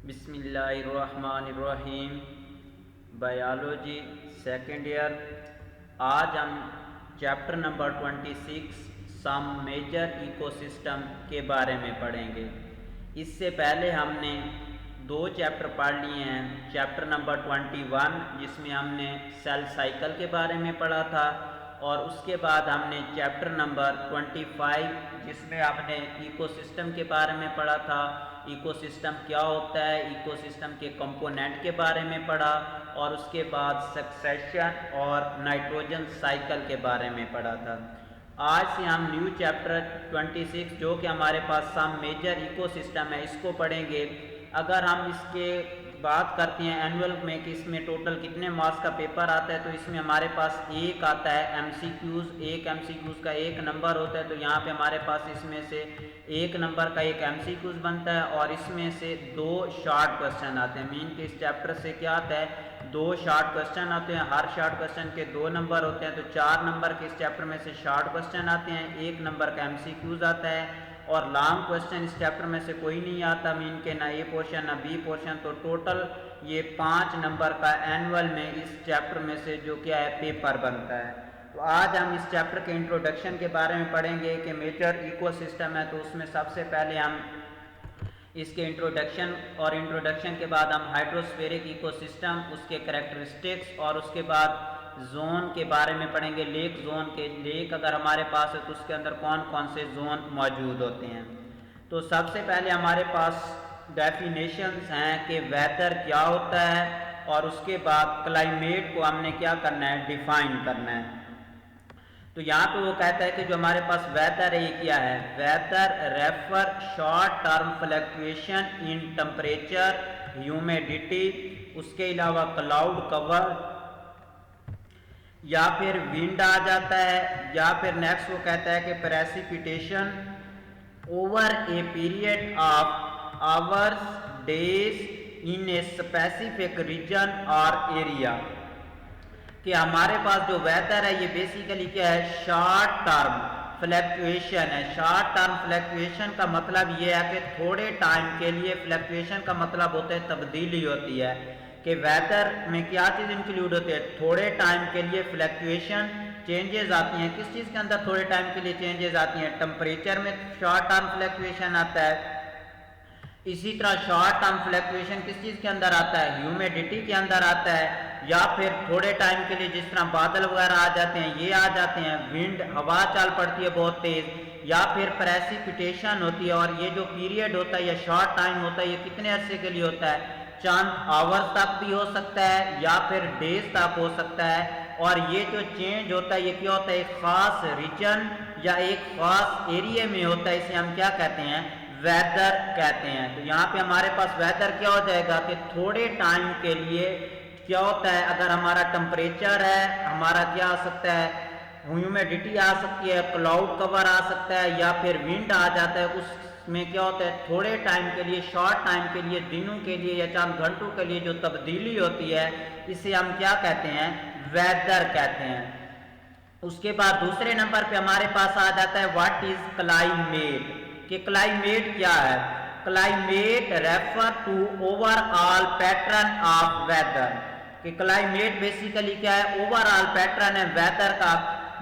बिस्मिल्लाहिर्रहमानिर्रहीम। Biology second year. आज हम chapter number 26 some major ecosystem के बारे में पढ़ेंगे। इससे पहले हमने दो चैप्टर पढ़ लिए हैं। चैप्टर नंबर 21 जिसमें हमने सेल साइकिल के बारे में पढ़ा था, और उसके बाद हमने चैप्टर नंबर 25 जिसमें हमने इकोसिस्टम के बारे में पढ़ा था। इकोसिस्टम क्या होता है, इकोसिस्टम के कंपोनेंट के बारे में पढ़ा, और उसके बाद सक्सेशन और नाइट्रोजन साइकिल के बारे में पढ़ा था। आज से हम न्यू चैप्टर 26 जो कि हमारे पास सम मेजर इकोसिस्टम है इसको पढ़ेंगे। अगर हम इसके बात करते हैं एनुअल में कि इसमें टोटल कितने मार्क्स का पेपर आता है, तो इसमें हमारे पास एक आता है एमसीक्यूज़। एक एमसीक्यूज़ का एक नंबर होता है, तो यहाँ पे हमारे पास इसमें से एक नंबर का एक एमसीक्यूज़ बनता है, और इसमें से दो शॉर्ट क्वेश्चन आते हैं। मीन के इस चैप्टर से क्या आता है, दो शॉर्ट क्वेश्चन आते हैं। हर शॉर्ट क्वेश्चन के दो नंबर होते हैं, तो 4 नंबर के इस चैप्टर में से शॉर्ट क्वेश्चन आते हैं, एक नंबर का एमसीक्यूज़ आता है, और लॉन्ग क्वेश्चन इस चैप्टर में से कोई नहीं आता। मीन के ना ए पोर्शन ना बी पोर्शन। तो टोटल ये 5 नंबर का एनुअल में इस चैप्टर में से जो क्या है पेपर बनता है। तो आज हम इस चैप्टर के इंट्रोडक्शन के बारे में पढ़ेंगे कि मेजर इकोसिस्टम है। तो उसमें सबसे पहले हम इसके इंट्रोडक्शन, और इंट्रोडक्शन के बाद हम हाइड्रोस्फेरिक इकोसिस्टम, उसके कैरेक्टरिस्टिक्स, और उसके बाद जोन के बारे में पढ़ेंगे। लेक जोन के, लेक अगर हमारे पास है तो उसके अंदर कौन कौन से जोन मौजूद होते हैं। तो सबसे पहले हमारे पास डेफिनेशंस हैं कि वेदर क्या होता है, और उसके बाद क्लाइमेट को हमने क्या करना है, डिफाइन करना है। तो यहाँ पे वो कहता है कि जो हमारे पास वेदर है ये क्या है, weather refer short term fluctuation in temperature, humidity, उसके अलावा क्लाउड कवर, या फिर विंड आ जाता है, या फिर नेक्स्ट वो कहता है कि precipitation over a period of hours, days in a specific region और एरिया। कि हमारे पास जो वेदर है ये बेसिकली क्या है, शॉर्ट टर्म फ्लक्चुएशन है। शॉर्ट टर्म फ्लक्चुएशन का मतलब ये है कि थोड़े टाइम के लिए, फ्लक्चुएशन का मतलब होता है तब्दीली होती है, कि वेदर में क्या चीज़ इंक्लूड होती है, थोड़े टाइम के लिए फ्लक्चुएशन, चेंजेस आती हैं। किस चीज़ के अंदर थोड़े टाइम के लिए चेंजेस आती हैं, टेम्परेचर में शॉर्ट टर्म फ्लक्चुएशन आता है। इसी तरह शॉर्ट टर्म फ्लक्चुएशन किस चीज़ के अंदर आता है, ह्यूमिडिटी के अंदर आता है, या फिर थोड़े टाइम के लिए जिस तरह बादल वगैरह आ जाते हैं ये आ जाते हैं, विंड हवा चल पड़ती है बहुत तेज़, या फिर प्रेसिपिटेशन होती है। और ये जो पीरियड होता है या शॉर्ट टाइम होता है ये कितने अरसे के लिए होता है, चंद आवर्स तक भी हो सकता है, या फिर डेज तक हो सकता है। और ये जो चेंज होता है ये क्या होता है, एक खास रीजन या एक खास एरिया में होता है, इसे हम क्या कहते हैं, वेदर कहते हैं। तो यहाँ पे हमारे पास वेदर क्या हो जाएगा कि थोड़े टाइम के लिए क्या होता है, अगर हमारा टेम्परेचर है, हमारा क्या आ सकता है, ह्यूमिडिटी आ सकती है, क्लाउड कवर आ सकता है, या फिर विंड आ जाता है, उसमें क्या होता है थोड़े टाइम के लिए, शॉर्ट टाइम के लिए, दिनों के लिए या चंद घंटों के लिए जो तब्दीली होती है इसे हम क्या कहते हैं, वेदर कहते हैं। उसके बाद दूसरे नंबर पे हमारे पास आ जाता है व्हाट इज क्लाइमेट। कि क्लाइमेट क्या है, climate refer to overall pattern of weather. कि क्लाइमेट बेसिकली क्या है, ओवरऑल पैटर्न है वेदर का,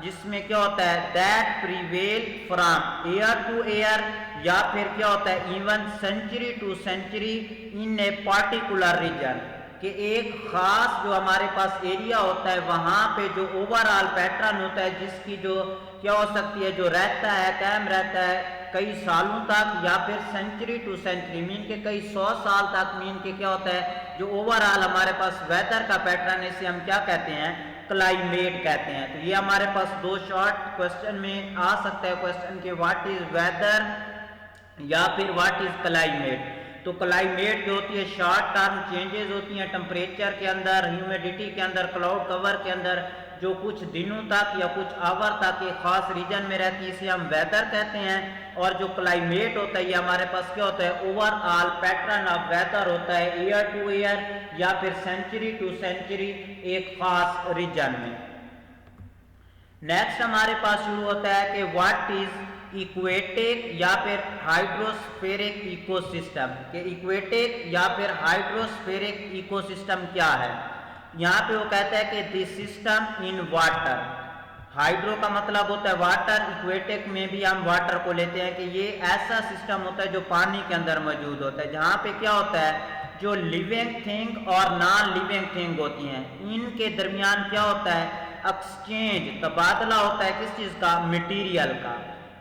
जिसमें क्या होता है that prevail from year to year, या फिर क्या होता है even century to century in a particular region. कि एक खास जो हमारे पास एरिया होता है वहाँ पे जो ओवरऑल पैटर्न होता है, जिसकी जो क्या हो सकती है, जो रहता है, कायम रहता है कई सालों तक, या फिर सेंचुरी टू सेंचुरी मीन के कई 100 साल तक, मीन के क्या होता है जो ओवरऑल हमारे पास वेदर का पैटर्न है इसे हम क्या कहते हैं, क्लाइमेट कहते हैं। तो ये हमारे पास दो शॉर्ट क्वेश्चन में आ सकता है क्वेश्चन के व्हाट इज वेदर या फिर व्हाट इज क्लाइमेट। तो क्लाइमेट जो होती है शॉर्ट टर्म चेंजेस होती हैं टेम्परेचर के अंदर, ह्यूमिडिटी के अंदर, क्लाउड कवर के अंदर, जो कुछ दिनों तक या कुछ आवर तक एक खास रीजन में रहती है, इसे हम वेदर कहते हैं। और जो क्लाइमेट होता है ये हमारे पास क्या होता है, ओवरऑल पैटर्न ऑफ वेदर होता है, ईयर टू ईयर या फिर सेंचुरी टू सेंचुरी एक खास रीजन में। नेक्स्ट हमारे पास शुरू होता है कि व्हाट इज इक्वेटिक या फिर हाइड्रोस्फेरिक इकोसिस्टम। के इक्वेटिक या फिर हाइड्रोस्फेरिक इकोसिस्टम क्या है? यहाँ पे वो कहता है कि this system in water, hydro का मतलब होता है वाटर, इक्वेटिक में भी हम वाटर को लेते हैं कि ये ऐसा सिस्टम होता है जो पानी के अंदर मौजूद होता है, जहाँ पे क्या होता है जो लिविंग थिंग और नॉन लिविंग थिंग होती हैं इनके दरमियान क्या होता है एक्सचेंज, तबादला होता है किस चीज़ का? मटेरियल का।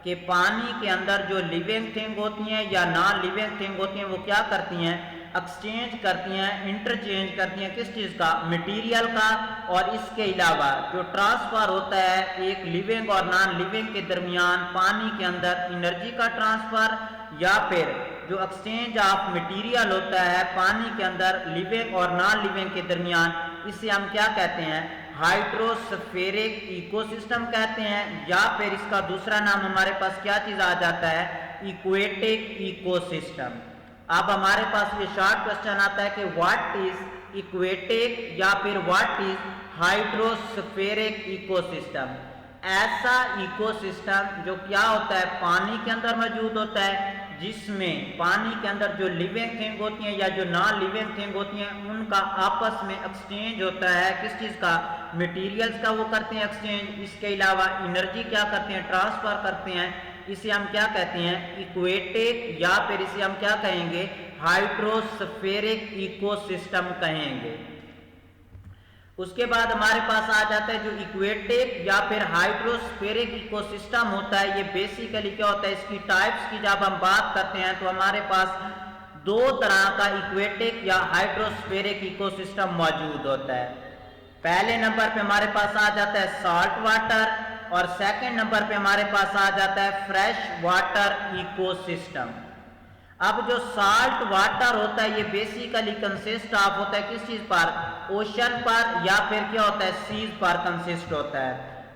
कि पानी के अंदर जो लिविंग थिंग होती हैं या नॉन लिविंग थिंग होती हैं वो क्या करती हैं? एक्सचेंज करती हैं, इंटरचेंज करती हैं किस चीज़ का? मटेरियल का। और इसके अलावा जो ट्रांसफ़र होता है एक लिविंग और नॉन लिविंग के दरमियान पानी के अंदर एनर्जी का ट्रांसफ़र, या फिर जो एक्सचेंज ऑफ मटेरियल होता है पानी के अंदर लिविंग और नॉन लिविंग के दरमियान, इसे हम क्या कहते हैं? हाइड्रोस्फेरिक इकोसिस्टम कहते हैं। या फिर इसका दूसरा नाम हमारे पास क्या चीज़ आ जाता है? Aquatic ecosystem. अब हमारे पास ये शॉर्ट क्वेश्चन आता है कि व्हाट इज इक्वेटिक या फिर व्हाट इज हाइड्रोस्फेरिक इकोसिस्टम? ऐसा इकोसिस्टम जो क्या होता है पानी के अंदर मौजूद होता है, जिसमें पानी के अंदर जो लिविंग थिंग होती हैं या जो नॉन लिविंग थिंग होती हैं उनका आपस में एक्सचेंज होता है किस चीज़ का? मटेरियल्स का वो करते हैं एक्सचेंज। इसके अलावा एनर्जी क्या करते हैं? ट्रांसफर करते हैं। इसे हम क्या कहते हैं? इक्वेटिक या फिर इसे हम क्या कहेंगे? हाइड्रोस्फेरिक इकोसिस्टम कहेंगे। उसके बाद हमारे पास आ जाता है जो इक्वेटिक या फिर हाइड्रोस्फेरिक इकोसिस्टम होता है, ये बेसिकली क्या होता है? इसकी टाइप्स की जब हम बात करते हैं तो हमारे पास दो तरह का इक्वेटिक या हाइड्रोस्फेरिक इकोसिस्टम मौजूद होता है। पहले नंबर पे हमारे पास आ जाता है सॉल्ट वाटर और सेकंड नंबर पे हमारे पास आ जाता है फ्रेश वाटर इकोसिस्टम। अब जो साल्ट वाटर होता है ये बेसिकली कंसिस्ट ऑफ होता है किस चीज़ पर? ओशन पर या फिर क्या होता है? सीज पर कंसिस्ट होता है।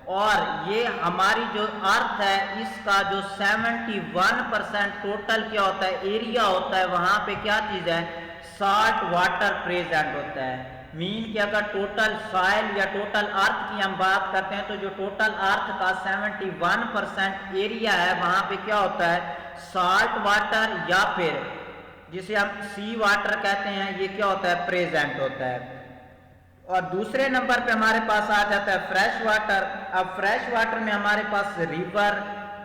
और ये हमारी जो अर्थ है इसका जो 71% टोटल क्या होता है? एरिया होता है, वहाँ पे क्या चीज़ है? साल्ट वाटर प्रेजेंट होता है। मीन कि अगर टोटल सॉइल या टोटल अर्थ की हम बात करते हैं तो जो टोटल अर्थ का 71% एरिया है वहाँ पे क्या होता है? सॉल्ट वाटर या फिर जिसे हम सी वाटर कहते हैं ये क्या होता है? प्रेजेंट होता है। और दूसरे नंबर पे हमारे पास आ जाता है फ्रेश वाटर। अब फ्रेश वाटर में हमारे पास रिवर,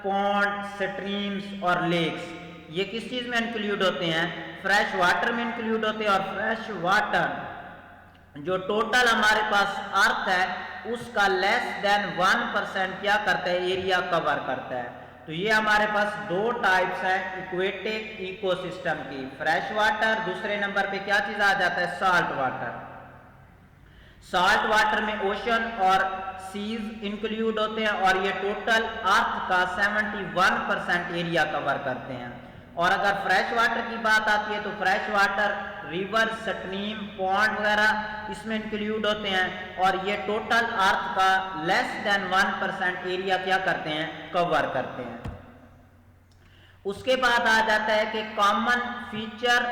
पॉन्ड, स्ट्रीम्स और लेक्स ये किस चीज़ में इंक्लूड होते हैं? फ्रेश वाटर में इंक्लूड होते हैं। और फ्रेश वाटर जो टोटल हमारे पास अर्थ है उसका लेस देन 1% क्या करता है? एरिया कवर करता है। तो ये हमारे पास दो टाइप्स हैं इक्वेटिक इकोसिस्टम की, फ्रेश वाटर, दूसरे नंबर पे क्या चीज़ आ जाता है? Salt water. सॉल्ट वाटर में ओशन और सीज इंक्लूड होते हैं और ये टोटल अर्थ का 71% एरिया कवर करते हैं। और अगर फ्रेश वाटर की बात आती है तो fresh water river, stream, pond वगैरह इसमें इंक्लूड होते हैं और ये टोटल अर्थ का लेस देन 1% एरिया क्या करते हैं? कवर करते हैं। उसके बाद आ जाता है कि common feature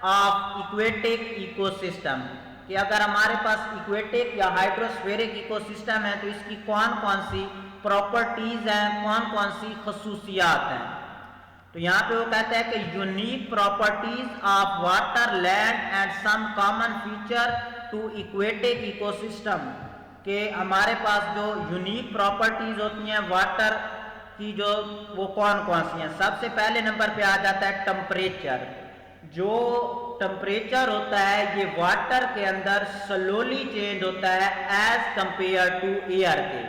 of aquatic ecosystem, कि अगर हमारे पास इक्वेटिक या हाइड्रोस्फेरिक इकोसिस्टम है तो इसकी कौन कौन सी प्रॉपर्टीज हैं, कौन कौन सी खसूसियात हैं। तो यहाँ पे वो कहता है कि unique properties of water, land and some common feature to aquatic ecosystem, के हमारे पास जो यूनिक प्रॉपर्टीज होती हैं वाटर की जो वो कौन कौन सी हैं। सबसे पहले नंबर पे आ जाता है टेम्परेचर। जो टेम्परेचर होता है ये वाटर के अंदर स्लोली चेंज होता है एज कंपेयर टू एयर के।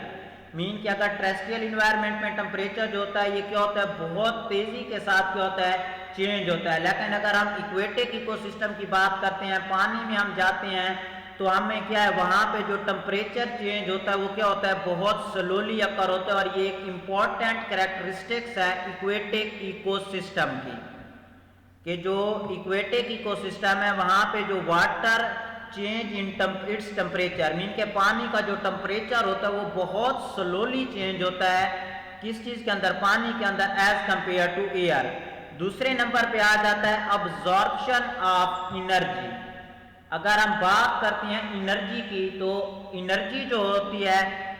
मीन कि अगर टेरेस्ट्रियल इन्वायरमेंट में टेम्परेचर जो होता है ये क्या होता है? बहुत तेजी के साथ क्या होता है? चेंज होता है। लेकिन अगर हम इक्वेटिक इकोसिस्टम की बात करते हैं, पानी में हम जाते हैं तो हमें क्या है वहाँ पे जो टेम्परेचर चेंज होता है वो क्या होता है? बहुत स्लोली अकर होता है। और ये एक इम्पॉर्टेंट कैरेक्टरिस्टिक्स है इक्वेटिक इकोसिस्टम की, कि जो इक्वेटिक इकोसिस्टम है वहाँ पे जो water change in its temperature, mean के पानी का जो टेम्परेचर होता है वो बहुत स्लोली चेंज होता है किस चीज़ के अंदर? पानी के अंदर एज कंपेयर टू एयर। दूसरे नंबर पे आ जाता है अब्जॉर्प्शन ऑफ एनर्जी। अगर हम बात करते हैं एनर्जी की तो एनर्जी जो होती है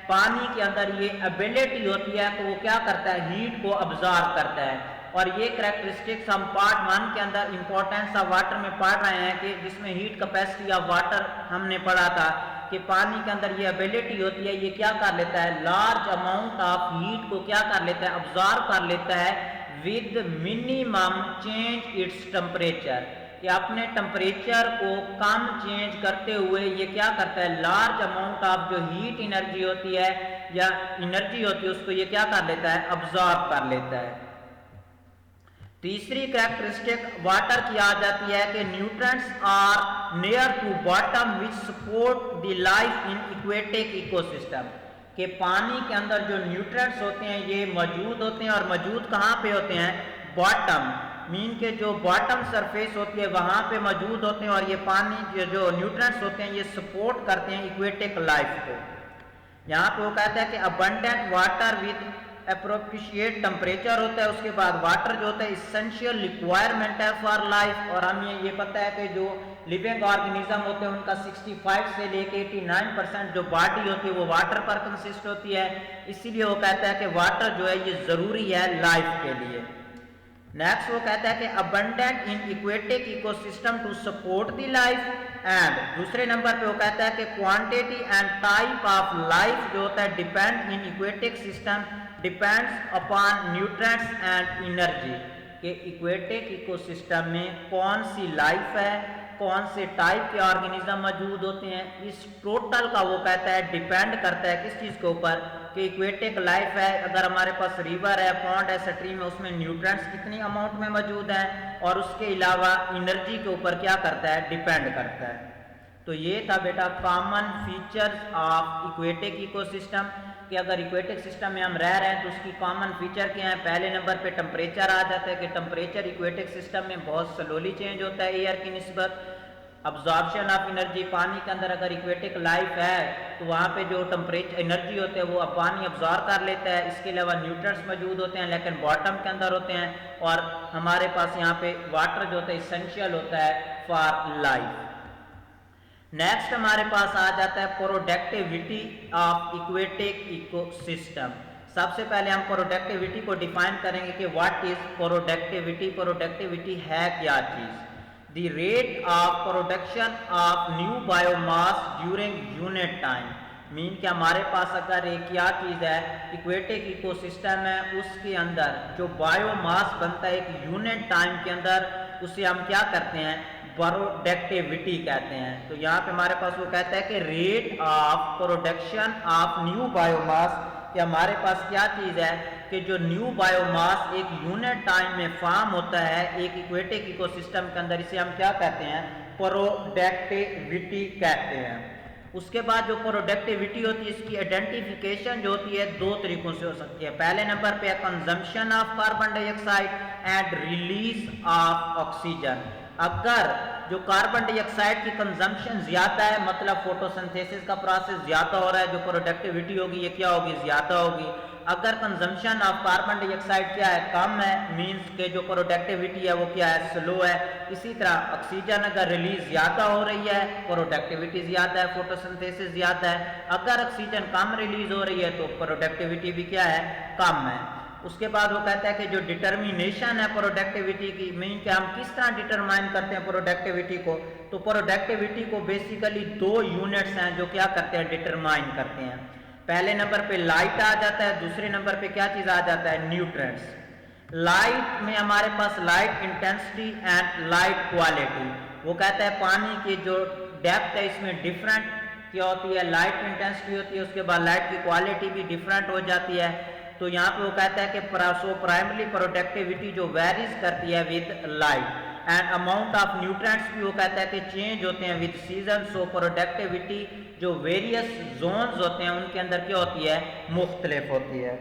पानी के अंदर ये एबिलिटी होती है, तो वो क्या करता है, हीट को अब्जॉर्ब करता है। और ये कैरेक्टरिस्टिक्स हम पार्ट 1 के अंदर इंपॉर्टेंस ऑफ वाटर में पढ़ रहे हैं, कि जिसमें हीट कैपेसिटी ऑफ वाटर हमने पढ़ा था कि पानी के अंदर ये एबिलिटी होती है, ये क्या कर लेता है, लार्ज अमाउंट ऑफ हीट को क्या कर लेता है, अब्जॉर्ब कर लेता है with minimum change its temperature, कि अपने टेम्परेचर को कम चेंज करते हुए ये क्या करता है, लार्ज अमाउंट ऑफ जो हीट एनर्जी होती है या एनर्जी होती है उसको ये क्या कर लेता है, अब्जॉर्ब कर लेता है। तीसरी कैरेक्टरिस्टिक वाटर की आ जाती है कि nutrients are near to bottom which support the life in aquatic ecosystem, कि पानी के अंदर जो न्यूट्रिएंट्स होते हैं ये मौजूद होते हैं, और मौजूद कहाँ पे होते हैं, बॉटम, मीन के जो बॉटम सरफेस होती है वहां पे मौजूद होते हैं, और ये पानी जो न्यूट्रिएंट्स होते हैं ये सपोर्ट करते हैं इक्वेटिक लाइफ को। यहाँ पे वो कहता है कि abundant water with appropriate temperature होता है, उसके बाद वाटर जो होता है इसेंशियल रिक्वायरमेंट है फॉर लाइफ, और हमें ये पता है कि जो लिविंग ऑर्गेनिज्म होते हैं उनका 65 से लेके 89% जो बॉडी होती है वो वाटर पर कंसिस्ट होती है, इसीलिए वो कहता है कि वाटर जो है ये जरूरी है लाइफ के लिए। नेक्स्ट वो कहता है कि abundant in aquatic ecosystem to support the life, and दूसरे नंबर पे वो कहता है कि quantity and type of life जो होता है depend in aquatic system depends upon nutrients and energy, कि इक्वेटिक इकोसिस्टम में कौन सी लाइफ है, कौन से टाइप के ऑर्गेनिज्म मौजूद होते हैं, इस टोटल का वो कहता है डिपेंड करता है किस चीज़ के ऊपर, कि इक्वेटिक लाइफ है, अगर हमारे पास रिवर है, पॉन्ड है, स्ट्रीम है, उसमें न्यूट्रिएंट्स कितनी अमाउंट में मौजूद हैं, और उसके अलावा एनर्जी के ऊपर क्या करता है, डिपेंड करता है। तो ये था बेटा common features of aquatic ecosystem, कि अगर इक्वेटिक सिस्टम में हम रह रहे हैं तो उसकी कॉमन फीचर क्या है। पहले नंबर पे टेम्परेचर आ जाता है, कि टेम्परेचर इक्वेटिक सिस्टम में बहुत स्लोली चेंज होता है एयर की निस्बत। अब्जॉर्प्शन ऑफ एनर्जी, पानी के अंदर अगर इक्वेटिक लाइफ है तो वहाँ पे जो टेम्परेचर एनर्जी होते हैं वो पानी अब्जॉर्ब कर लेता है, इसके अलावा न्यूट्रिएंट्स मौजूद होते हैं लेकिन बॉटम के अंदर होते हैं, और हमारे पास यहाँ पे वाटर जो होता है इसेंशियल होता है फॉर लाइफ। नेक्स्ट हमारे पास आ जाता है प्रोडक्टिविटी ऑफ इक्वेटिक इकोसिस्टम। सबसे पहले हम प्रोडक्टिविटी को डिफाइन करेंगे कि व्हाट इज प्रोडक्टिविटी। प्रोडक्टिविटी है क्या चीज, the rate of production of new biomass during unit time, mean कि हमारे पास अगर एक क्या चीज है, इक्वेटिक इकोसिस्टम है, उसके अंदर जो बायोमास बनता है एक यूनिट टाइम के अंदर, उसे हम क्या करते हैं, प्रोडक्टिविटी कहते हैं। तो यहाँ पे हमारे पास वो कहता है कि rate of production of new biomass, कि हमारे पास क्या चीज है कि जो न्यू बायोमास एक यूनिट टाइम में फॉर्म होता है एक इक्वेटिक इकोसिस्टम के अंदर, इसे हम क्या कहते हैं, प्रोडक्टिविटी कहते हैं। उसके बाद जो प्रोडक्टिविटी होती है इसकी आइडेंटिफिकेशन जो होती है दो तरीकों से हो सकती है। पहले नंबर पे consumption of carbon dioxide and release of oxygen. अगर जो कार्बन डाइऑक्साइड की कंजम्पशन ज्यादा है, मतलब फोटोसिंथेसिस का प्रोसेस ज्यादा हो रहा है, जो प्रोडक्टिविटी होगी ये क्या होगी, ज्यादा होगी। अगर कंजम्पशन ऑफ कार्बन डाइऑक्साइड क्या है, कम है, मींस के जो प्रोडक्टिविटी है वो क्या है, स्लो है। इसी तरह ऑक्सीजन अगर रिलीज ज्यादा हो रही है, प्रोडक्टिविटी ज्यादा है, फोटोसिंथेसिस ज्यादा है। अगर ऑक्सीजन कम रिलीज हो रही है तो प्रोडक्टिविटी भी क्या है, कम है। उसके बाद वो कहता है कि जो डिटर्मिनेशन है प्रोडक्टिविटी की, मीन कि हम किस तरह डिटरमाइन करते हैं प्रोडक्टिविटी को, तो प्रोडक्टिविटी को बेसिकली दो यूनिट्स हैं जो क्या करते हैं, डिटरमाइन करते हैं। पहले नंबर पे लाइट आ जाता है, दूसरे नंबर पे क्या चीज आ जाता है, न्यूट्रिएंट्स। लाइट में हमारे पास light intensity and light quality. वो कहता है पानी की जो डेप्थ है इसमें डिफरेंट क्या होती है, लाइट इंटेंसिटी होती है, उसके बाद लाइट की क्वालिटी भी डिफरेंट हो जाती है। तो यहाँ पे वो कहता है कि प्राइमरी प्रोडक्टिविटी जो वेरीज करती है with light, and amount of nutrients भी वो कहता है कि चेंज होते हैं विद सीजन। सो प्रोडक्टिविटी जो वेरियस जोन्स होते हैं उनके अंदर क्या होती है, मुख्तलिफ होती है।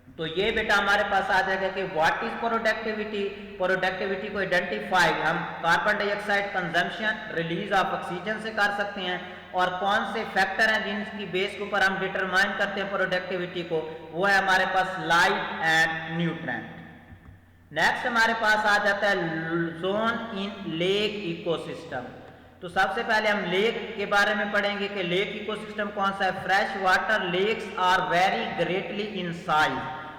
तो ये बेटा हमारे पास आ जाएगा कि व्हाट इज प्रोडक्टिविटी। प्रोडक्टिविटी को आइडेंटिफाई हम carbon dioxide consumption, release of oxygen से कर सकते हैं, और कौन से फैक्टर हैं जिनकी बेस के ऊपर हम डिटरमाइन करते हैं प्रोडक्टिविटी को, वो है हमारे पास लाइट एंड न्यूट्रिएंट। नेक्स्ट हमारे पास आ जाता है जोन इन लेक इकोसिस्टम। तो सबसे पहले हम लेक के बारे में पढ़ेंगे कि लेक इकोसिस्टम कौन सा है। Fresh water lakes are vary greatly in size,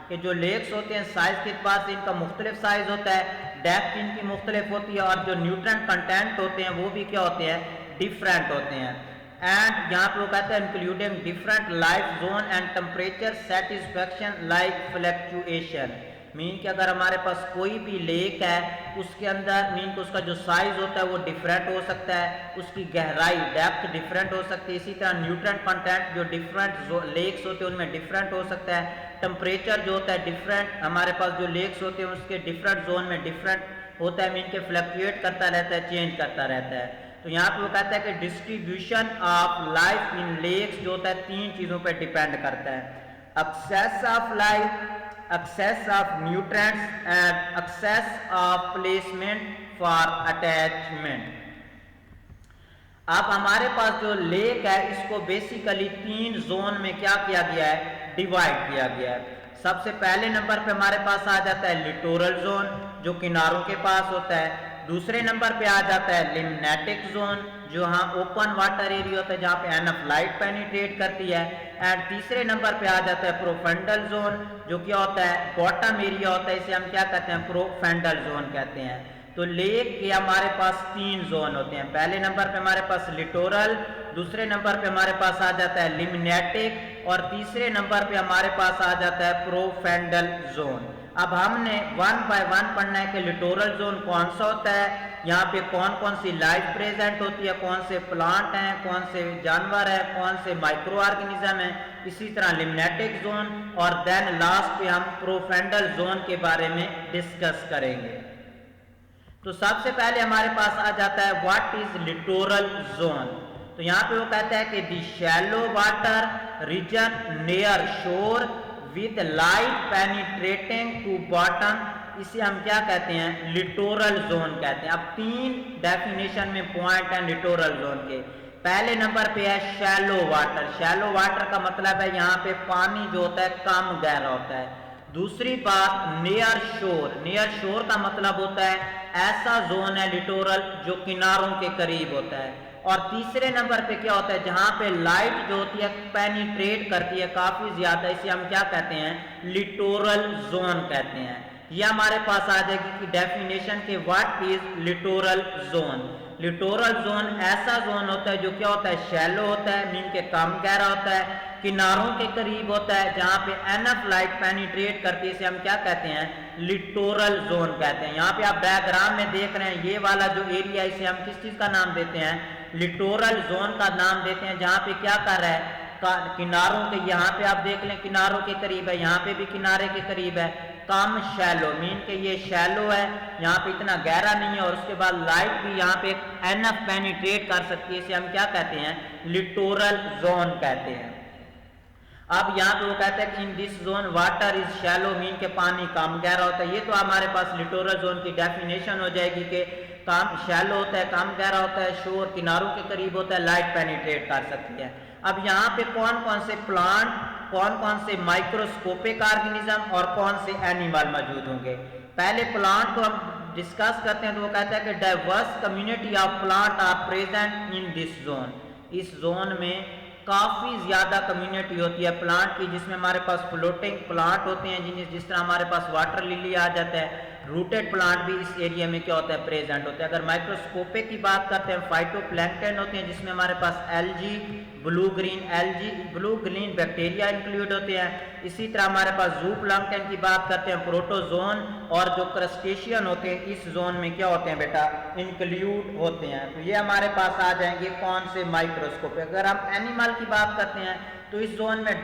कि जो लेक्स होते हैं साइज के एतबार से इनका मुख्तलिफ साइज होता है, डेप्थ इनकी मुख्तलिफ होती है और जो न्यूट्रेंट कंटेंट होते हैं वो भी क्या होते हैं, डिफरेंट होते हैं। एंड यहाँ पे वो कहते हैं including different life zone and temperature satisfaction like fluctuation. Mean कि अगर हमारे पास कोई भी लेक है उसके अंदर मीन कि उसका जो साइज होता है वो डिफरेंट हो सकता है, उसकी गहराई डेप्थ डिफरेंट हो सकती है, इसी तरह न्यूट्रेंट कंटेंट जो डिफरेंट लेक्स होते हैं उनमें डिफरेंट हो सकता है, टेम्परेचर जो होता है डिफरेंट, हमारे पास जो लेक्स होते हैं उसके डिफरेंट जोन में डिफरेंट होता है, मीन के फ्लक्चुएट करता रहता है, चेंज करता रहता है। तो यहाँ पे वो कहता है कि distribution of life in lakes जो होता है तीन चीज़ों पर डिपेंड करता है, access of life, access of nutrients and access of placement for attachment. अब हमारे पास जो लेक है इसको बेसिकली तीन जोन में क्या किया गया है, डिवाइड किया गया है। सबसे पहले नंबर पे हमारे पास आ जाता है लिटोरल जोन जो किनारों के पास होता है, दूसरे नंबर पे आ जाता है लिम्नेटिक जोन जो हाँ ओपन वाटर एरिया होता है जहाँ पे एनफ लाइट पेनिट्रेट करती है, एंड तीसरे नंबर पे आ जाता है प्रोफेंडल जोन जो क्या होता है बॉटम एरिया होता है, इसे हम क्या कहते हैं, प्रोफेंडल जोन कहते हैं। तो लेक के हमारे पास तीन जोन होते हैं, पहले नंबर पे हमारे पास लिटोरल, दूसरे नंबर पे हमारे पास आ जाता है लिम्नेटिक और तीसरे नंबर पे हमारे पास आ जाता है प्रोफेंडल जोन। अब हमने वन बाय वन पढ़ना है कि लिटोरल जोन कौन सा होता है, यहाँ पे कौन कौन सी लाइफ प्रेजेंट होती है, कौन से प्लांट हैं, कौन से जानवर हैं, कौन से माइक्रो ऑर्गेनिज्म हैं, इसी तरह लिम्नेटिक जोन और देन लास्ट पे हम प्रोफेंडल जोन के बारे में डिस्कस करेंगे। तो सबसे पहले हमारे पास आ जाता है व्हाट इज लिटोरल जोन। तो यहाँ पे वो कहता है कि the shallow water region near shore with light penetrating to bottom, इसे हम क्या कहते हैं, लिटोरल जोन कहते हैं। अब तीन डेफिनेशन में पॉइंट है लिटोरल जोन के। पहले नंबर पे है शैलो वाटर, शैलो वाटर का मतलब है यहाँ पे पानी जो होता है कम गहरा होता है। दूसरी बात नियर शोर, नियर शोर का मतलब होता है ऐसा जोन है लिटोरल जो किनारों के करीब होता है। और तीसरे नंबर पे क्या होता है, जहां पे लाइट जो होती है पेनिट्रेट करती है काफी ज्यादा, इसे हम क्या कहते हैं, लिटोरल जोन कहते हैं। ये हमारे पास आ जाएगी कि डेफिनेशन के what is littoral zone. Littoral zone ऐसा जोन होता है जो क्या होता है, शैलो होता है, मीन के कम गहरा होता है, किनारों के करीब होता है, जहां पे एनफ लाइट पेनिट्रेट करती है, इसे हम क्या कहते हैं, लिटोरल जोन कहते हैं। यहाँ पे आप डायग्राम में देख रहे हैं ये वाला जो एरिया इसे हम किस चीज का नाम देते हैं, लिटोरल जोन का नाम देते हैं, जहाँ पे क्या कर रहा है किनारों के, यहाँ पे आप देख लें किनारों के करीब है, यहाँ पे भी किनारे के करीब है, कम शैलो, मीन के ये शैलो है, यहाँ पे इतना गहरा नहीं है और उसके बाद लाइट भी यहाँ पे एनफ पेनिट्रेट कर सकती है, इसे हम क्या कहते हैं, लिटोरल जोन कहते हैं। अब यहाँ पे वो कहते हैं कि इन this zone water is shallow, mean के पानी कम गहरा होता है। ये तो हमारे पास लिटोरल जोन की डेफिनेशन हो जाएगी कि कम शैलो होता है, कम गहरा होता है, शोर किनारों के करीब होता है, लाइट पेनिट्रेट कर सकती है। अब यहाँ पे कौन कौन से प्लांट, कौन कौन से माइक्रोस्कोपिक ऑर्गेनिज्म और कौन से एनिमल मौजूद होंगे। पहले प्लांट को हम डिस्कस करते हैं, तो वो कहता है कि diverse community of plant are present in this zone. इस जोन में काफ़ी ज़्यादा कम्युनिटी होती है प्लांट की, जिसमें हमारे पास फ्लोटिंग प्लांट होते हैं, जिस तरह हमारे पास वाटर लिली आ जाता है, रूटेड प्लांट भी इस एरिया में क्या होता है, प्रेजेंट होते हैं। अगर माइक्रोस्कोपिक की बात करते हैं, फाइटोप्लैंक्टन होते हैं, जिसमें हमारे पास algae, blue green bacteria include होते हैं। इसी तरह हमारे पास जूप्लैंक्टन की बात करते हैं, प्रोटोजोन और जो क्रस्टेशियन होते हैं इस जोन में क्या होते हैं बेटा, इंक्लूड होते हैं। तो ये हमारे पास आ जाएंगे कौन से माइक्रोस्कोप। अगर हम एनिमल की बात करते हैं तो इस जोन में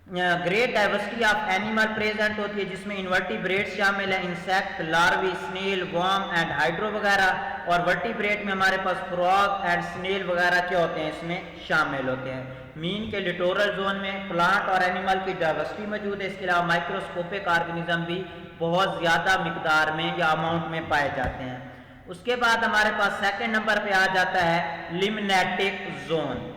great diversity of animal present होती है, जिसमें इन्वर्टिब्रेट्स शामिल है, insect, larvae, snail, worm and hydro वगैरह, और वर्टिब्रेट में हमारे पास फ्रॉग एंड स्नेल वगैरह क्या होते हैं, इसमें शामिल होते हैं। मीन के लिटोरल जोन में प्लांट और एनिमल की डाइवर्सिटी मौजूद है। इसके अलावा माइक्रोस्कोपिक ऑर्गेनिज्म भी बहुत ज़्यादा मिकदार में या अमाउंट में पाए जाते हैं। उसके बाद हमारे पास सेकेंड नंबर पे आ जाता है लिम्नेटिक जोन।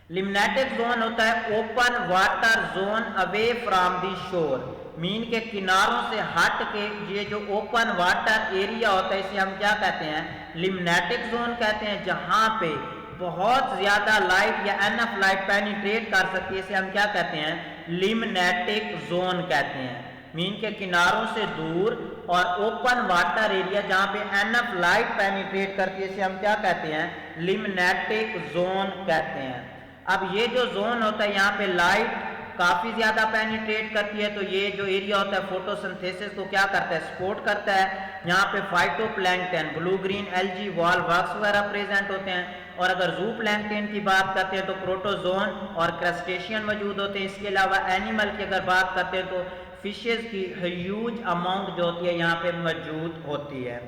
लिम्नेटिक जोन होता है open water zone away from the शोर। मीन के किनारों से हट के ये जो ओपन वाटर एरिया होता है इसे हम क्या कहते हैं, लिम्नेटिक जोन कहते हैं, जहां पे बहुत ज्यादा लाइट या एनफ लाइट पेनिट्रेट कर सकती है, इसे हम क्या कहते हैं, लिम्नेटिक जोन कहते हैं। मीन के किनारों से दूर और ओपन वाटर एरिया जहां पे एनफ लाइट पेनिट्रेट करती है, इसे हम क्या कहते हैं, लिम्नेटिक जोन कहते हैं। अब ये जो जोन होता है यहाँ पे लाइट काफी ज्यादा पेनिट्रेट करती है, तो ये जो एरिया होता है फोटोसिंथेसिस को क्या करता है, सपोर्ट करता है। यहाँ पे phytoplankton, blue green algae, wall works वगैरह प्रेजेंट होते हैं। और अगर जूप्लैंक्टन की बात करते हैं तो प्रोटोजोन और क्रस्टेशियन मौजूद होते हैं। इसके अलावा एनिमल की अगर बात करते हैं तो फिशेज की ह्यूज अमाउंट जो होती है यहाँ पे मौजूद होती है।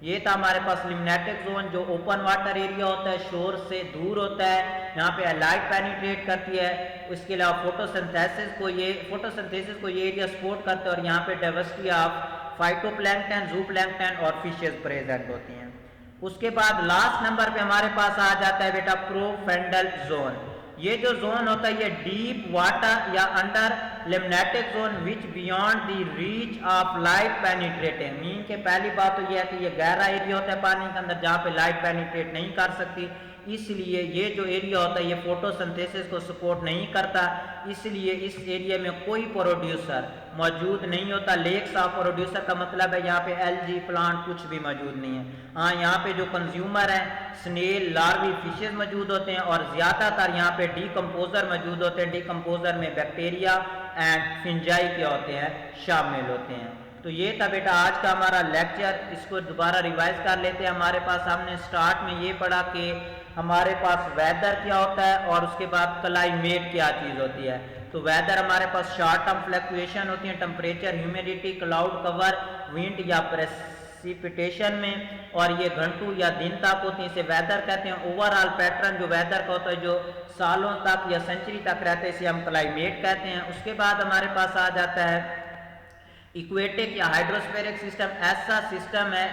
ये था हमारे पास लिम्नेटिक जोन, जो ओपन वाटर एरिया होता है, शोर से दूर होता है, यहाँ पे लाइट पेनिट्रेट करती है। इसके अलावा फोटोसिंथेसिस को ये एरिया सपोर्ट करता है और यहाँ पे डाइवर्सिटी ऑफ फाइटोप्लैंक्टन, जूप्लैंक्टन और फिशेज प्रेजेंट होती हैं। उसके बाद लास्ट नंबर पे हमारे पास आ जाता है बेटा प्रोफेंडल जोन। ये जो जोन होता है ये डीप वाटर या under limnetic zone which beyond the reach of light penetrating. Mean के पहली बात तो ये है कि ये गहरा एरिया होता है पानी के अंदर जहाँ पे लाइट पेनिट्रेट नहीं कर सकती, इसलिए ये जो एरिया होता है ये फोटोसिंथेसिस को सपोर्ट नहीं करता, इसलिए इस एरिया में कोई प्रोड्यूसर मौजूद नहीं होता। लेक्स ऑफ प्रोड्यूसर का मतलब है यहाँ पे एल्गी प्लांट कुछ भी मौजूद नहीं है। हाँ, यहाँ पे जो कंज्यूमर है स्नेल, लार्वी, फिशेज मौजूद होते हैं और ज़्यादातर यहाँ पे डीकम्पोजर मौजूद होते हैं। डीकम्पोजर में बैक्टीरिया एंड फिंजाई के होते हैं, शामिल होते हैं। तो ये था बेटा आज का हमारा लेक्चर, इसको दोबारा रिवाइज कर लेते हैं। हमारे पास हमने स्टार्ट में ये पढ़ा कि हमारे पास वेदर क्या होता है और उसके बाद क्लाइमेट क्या चीज़ होती है। तो वेदर हमारे पास शॉर्ट टर्म फ्लक्चुएशन होती है, temperature, humidity, cloud cover, wind या प्रेसिपिटेशन में, और ये घंटों या दिन तक होती है, इसे वेदर कहते हैं। ओवरऑल पैटर्न जो वेदर का होता है जो सालों तक या सेंचुरी तक रहते हैं, इसे हम क्लाइमेट कहते हैं। उसके बाद हमारे पास आ जाता है इक्वेटिक या हाइड्रोस्फेरिक सिस्टम। ऐसा सिस्टम है,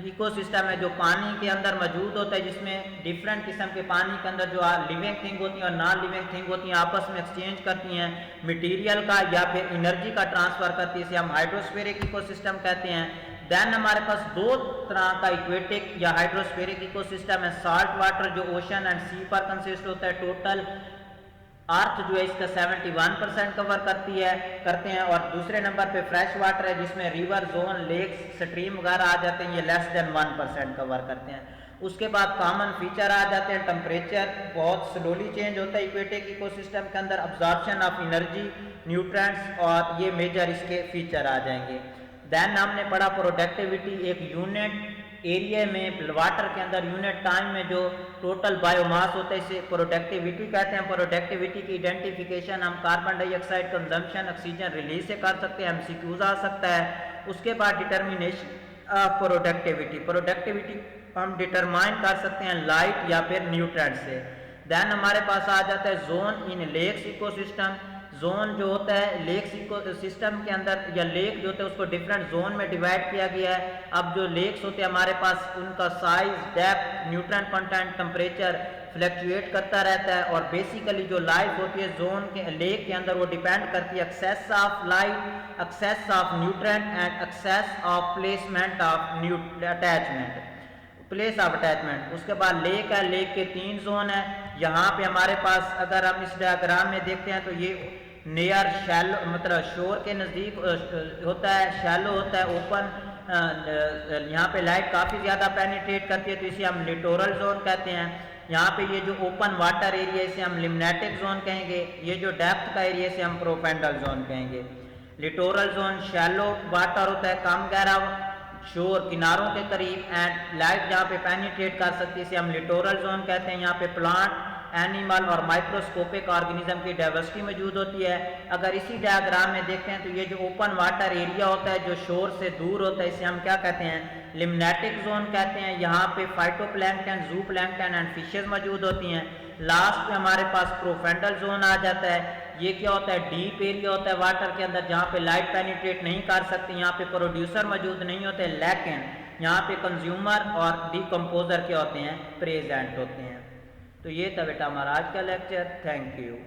इकोसिस्टम है जो पानी के अंदर मौजूद होता है, जिसमें डिफरेंट किस्म के पानी के अंदर जो लिविंग थिंग होती हैं और नॉन लिविंग थिंग होती हैं आपस में एक्सचेंज करती हैं मटेरियल का या फिर एनर्जी का ट्रांसफर करती है, इसे हम हाइड्रोस्फेरिक इकोसिस्टम कहते हैं। देन हमारे पास दो तरह का इक्वेटिक या हाइड्रोस्फेरिक इकोसिस्टम है। साल्ट वाटर जो ओशन एंड सी पर कंसिस्ट होता है, टोटल अर्थ जो है इसका 71% कवर करते हैं। और दूसरे नंबर पे फ्रेश वाटर है जिसमें रिवर, जोन, लेक्स, स्ट्रीम वगैरह आ जाते हैं, ये लेस देन 1% कवर करते हैं। उसके बाद कॉमन फीचर आ जाते हैं, टेम्परेचर बहुत स्लोली चेंज होता है इक्वेटिक इकोसिस्टम के अंदर, अब्जॉर्प्शन ऑफ एनर्जी, न्यूट्रिएंट्स, और ये मेजर इसके फीचर आ जाएंगे। देन हमने पढ़ा प्रोडक्टिविटी, एक यूनिट एरिया में वाटर के अंदर यूनिट टाइम में जो टोटल बायोमास होता है इसे प्रोडक्टिविटी कहते हैं। प्रोडक्टिविटी की आइडेंटिफिकेशन हम carbon dioxide consumption, oxygen release से कर सकते हैं, एमसीक्यूज आ सकता है। उसके बाद डिटर्मिनेशन ऑफ प्रोडक्टिविटी हम डिटरमाइन कर सकते हैं लाइट या फिर न्यूट्रिएंट से। देन हमारे पास आ जाता है zone in lakes ecosystem. Zone जो होता है लेक्स इकोसिस्टम के अंदर, या लेक जो होता है उसको डिफरेंट जोन में डिवाइड किया गया है। अब जो लेक्स होते हैं हमारे पास, उनका size, depth, nutrient content, temperature fluctuate करता रहता है, और बेसिकली जो लाइफ होती है जोन के लेक के अंदर वो डिपेंड करती है access of light, access of nutrient and access of placement of place of attachment. उसके बाद लेक है, लेक के 3 जोन है। यहाँ पे हमारे पास अगर हम इस डायग्राम में देखते हैं तो ये नियर शैलो, मतलब शोर के नज़दीक होता है, शैलो होता है, ओपन, यहाँ पे लाइट काफ़ी ज़्यादा पेनिट्रेट करती है, तो इसे हम लिटोरल जोन कहते हैं। यहाँ पे ये जो ओपन वाटर एरिया इसे हम लिम्नेटिक जोन कहेंगे। ये जो डेप्थ का एरिया इसे हम प्रोपेंडल जोन कहेंगे। लिटोरल जोन शैलो वाटर होता है, कम गहरा, शोर किनारों के करीब, एंड लाइट जहाँ पे पेनिट्रेट कर सकती है इसे हम लिटोरल जोन कहते हैं। यहाँ पे प्लांट, एनिमल और माइक्रोस्कोपिक ऑर्गेनिज्म की डाइवर्सिटी मौजूद होती है। अगर इसी डायग्राम में देखते हैं तो ये जो ओपन वाटर एरिया होता है जो शोर से दूर होता है इसे हम क्या कहते हैं, लिम्नेटिक जोन कहते हैं। यहाँ पे फाइटोप्लैंक्टन, जूप्लैंक्टन एंड फिशेज मौजूद होती हैं। लास्ट में हमारे पास प्रोफेंडल जोन आ जाता है। ये क्या होता है, डीप एरिया होता है वाटर के अंदर जहाँ पे लाइट पेनिट्रेट नहीं कर सकती, यहाँ पे प्रोड्यूसर मौजूद नहीं होते, लेकिन यहाँ पे कंज्यूमर और डिकम्पोजर क्या होते हैं, प्रेजेंट होते हैं। तो ये था बेटा हमारा आज का लेक्चर। Thank you.